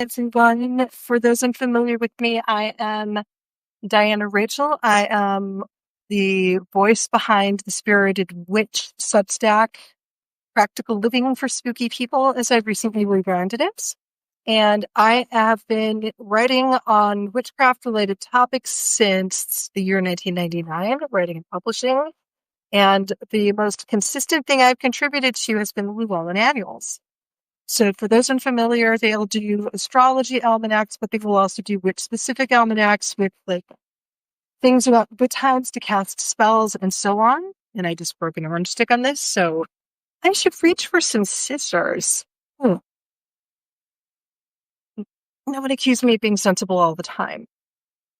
Everyone, for those unfamiliar with me, I am Diana Rachel. I am the voice behind the Spirited Witch Substack, Practical Living for Spooky People, as I've recently rebranded it. And I have been writing on witchcraft-related topics since the year 1999, writing and publishing. And the most consistent thing I've contributed to has been Llewellyn annuals. So for those unfamiliar, they'll do astrology almanacs, but they will also do witch-specific almanacs with like things about what times to cast spells and so on. And I just broke an orange stick on this, so I should reach for some scissors. Hmm. Nobody accuse me of being sensible all the time.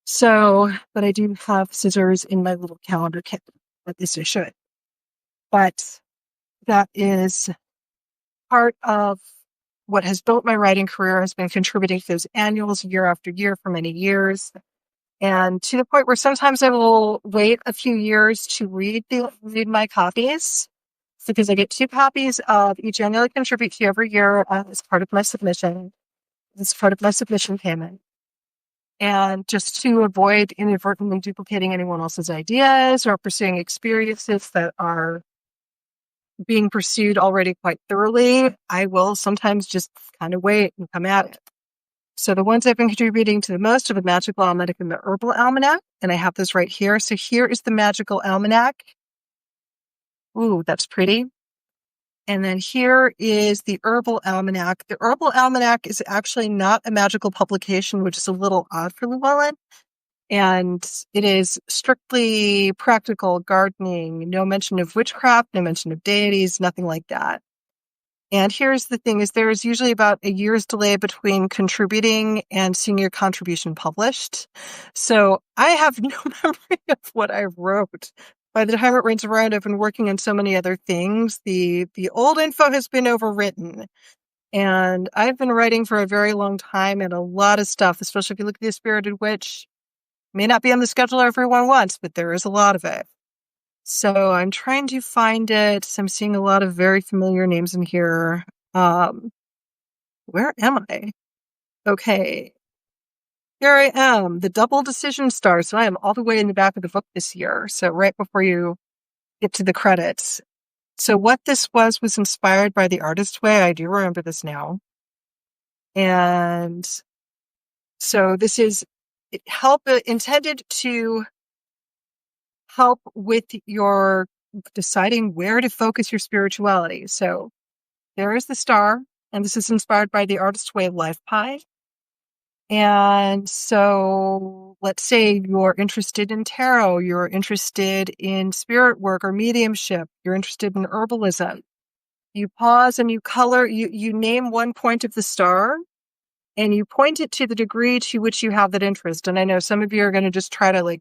So, but I do have scissors in my little calendar kit. At least I should. But that is part of what has built my writing career, has been contributing to those annuals year after year for many years. And to the point where sometimes I will wait a few years to read my copies, because I get 2 copies of each annual I contribute to every year as part of my submission. As part of my submission payment. And just to avoid inadvertently duplicating anyone else's ideas or pursuing experiences that are being pursued already quite thoroughly, I will sometimes just kind of wait and come at it. So the ones I've been contributing to the most are the Magical Almanac and the Herbal Almanac, and I have those right here. So here is the Magical Almanac. Ooh, that's pretty. And then here is the Herbal Almanac. The Herbal Almanac is actually not a magical publication, which is a little odd for Llewellyn. And it is strictly practical gardening, no mention of witchcraft, no mention of deities, nothing like that. And here's the thing is there is usually about a year's delay between contributing and seeing your contribution published. So I have no memory of what I wrote. By the time it runs around, I've been working on so many other things. The old info has been overwritten. And I've been writing for a very long time, and a lot of stuff, especially if you look at the Spirited Witch, may not be on the schedule everyone wants, but there is a lot of it. So I'm trying to find it. So I'm seeing a lot of very familiar names in here. Where am I? Okay. Here I am, the double decision star. So I am all the way in the back of the book this year. So right before you get to the credits. So what this was inspired by The Artist's Way. I do remember this now. And so this is intended to help with your deciding where to focus your spirituality. So there is the star, and this is inspired by The Artist's Way Life Pie. And so let's say you're interested in tarot, you're interested in spirit work or mediumship, you're interested in herbalism. You pause and you color, you name one point of the star and you point it to the degree to which you have that interest. And I know some of you are going to just try to like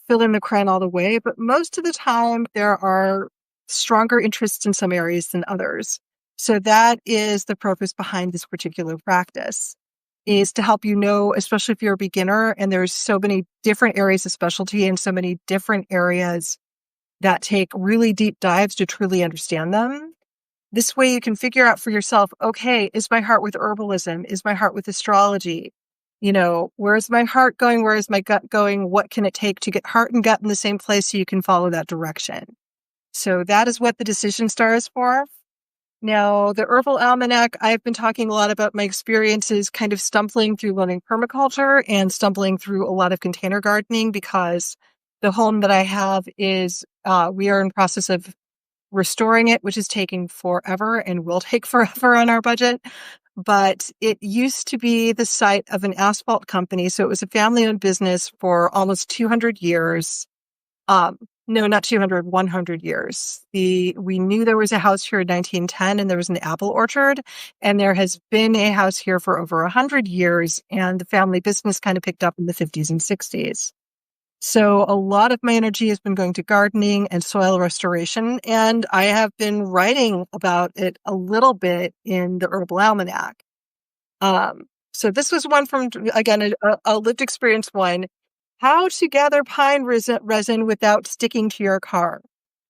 fill in the crown all the way, but most of the time there are stronger interests in some areas than others. So that is the purpose behind this particular practice, is to help you know, especially if you're a beginner and there's so many different areas of specialty and so many different areas that take really deep dives to truly understand them. This way you can figure out for yourself, okay, is my heart with herbalism? Is my heart with astrology? You know, where's my heart going? Where is my gut going? What can it take to get heart and gut in the same place so you can follow that direction? So that is what the decision star is for. Now, the Herbal Almanac, I've been talking a lot about my experiences kind of stumbling through learning permaculture and stumbling through a lot of container gardening, because the home that I have is, we are in process of restoring it, which is taking forever and will take forever on our budget. But it used to be the site of an asphalt company. So it was a family-owned business for almost 200 years. No, not 200, 100 years. We knew there was a house here in 1910 and there was an apple orchard, and there has been a house here for over 100 years, and the family business kind of picked up in the 50s and 60s. So a lot of my energy has been going to gardening and soil restoration, and I have been writing about it a little bit in the Herbal Almanac. So this was one from, again, a lived experience one. How to gather pine resin without sticking to your car.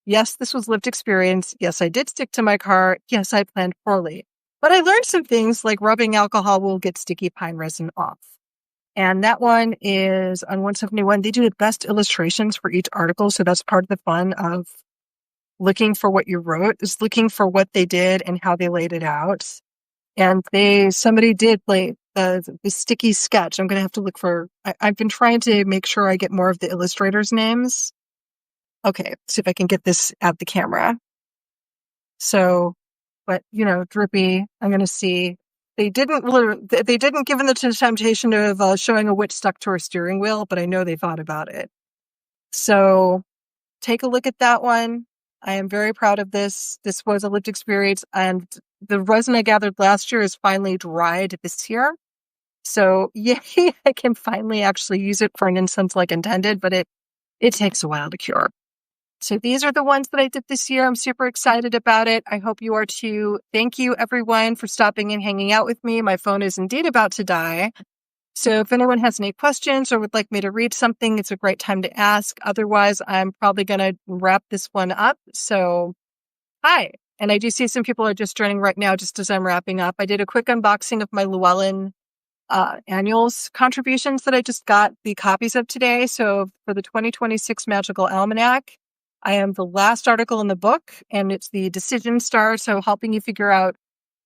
Yes, this was lived experience. Yes, I did stick to my car. Yes, I planned poorly. But I learned some things like rubbing alcohol will get sticky pine resin off. And that one is on 171. They do the best illustrations for each article. So that's part of the fun of looking for what you wrote, is looking for what they did and how they laid it out. And somebody did like the sticky sketch. I'm going to have to look for, I've been trying to make sure I get more of the illustrators' names. Okay, see if I can get this at the camera. So, but Drippy, I'm going to see. They didn't give in the temptation of showing a witch stuck to her steering wheel, but I know they thought about it. So take a look at that one. I am very proud of this. This was a lived experience, and the resin I gathered last year is finally dried this year. So yay, I can finally actually use it for an incense like intended, but it takes a while to cure. So these are the ones that I did this year. I'm super excited about it. I hope you are too. Thank you, everyone, for stopping and hanging out with me. My phone is indeed about to die. So if anyone has any questions or would like me to read something, it's a great time to ask. Otherwise, I'm probably going to wrap this one up. So hi. And I do see some people are just joining right now just as I'm wrapping up. I did a quick unboxing of my Llewellyn annuals contributions that I just got the copies of today. So for the 2026 Magical Almanac, I am the last article in the book, and it's the Decision Star. So helping you figure out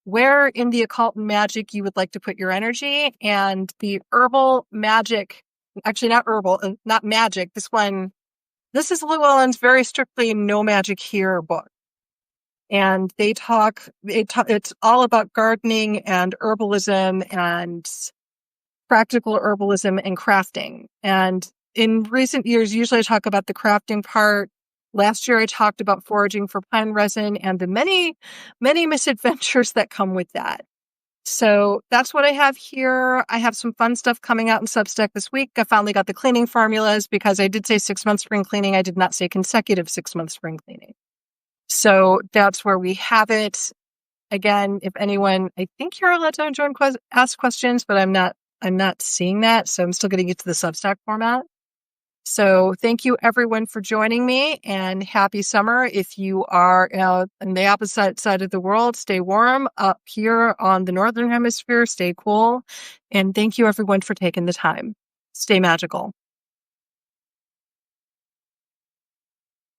where in the occult and magic you would like to put your energy. And the herbal magic, actually not herbal, not magic. This is Llewellyn's very strictly no magic here book. And it's all about gardening and herbalism and practical herbalism and crafting. And in recent years, usually I talk about the crafting part. Last year, I talked about foraging for pine resin and the many, many misadventures that come with that. So that's what I have here. I have some fun stuff coming out in Substack this week. I finally got the cleaning formulas because I did say 6-month spring cleaning. I did not say consecutive 6-month spring cleaning. So that's where we have it. Again, if anyone, I think you're allowed to join ask questions, but I'm not seeing that. So I'm still getting used to the Substack format. So thank you everyone for joining me, and happy summer. If you are on the opposite side of the world, stay warm. Up here on the Northern Hemisphere, stay cool. And thank you everyone for taking the time. Stay magical.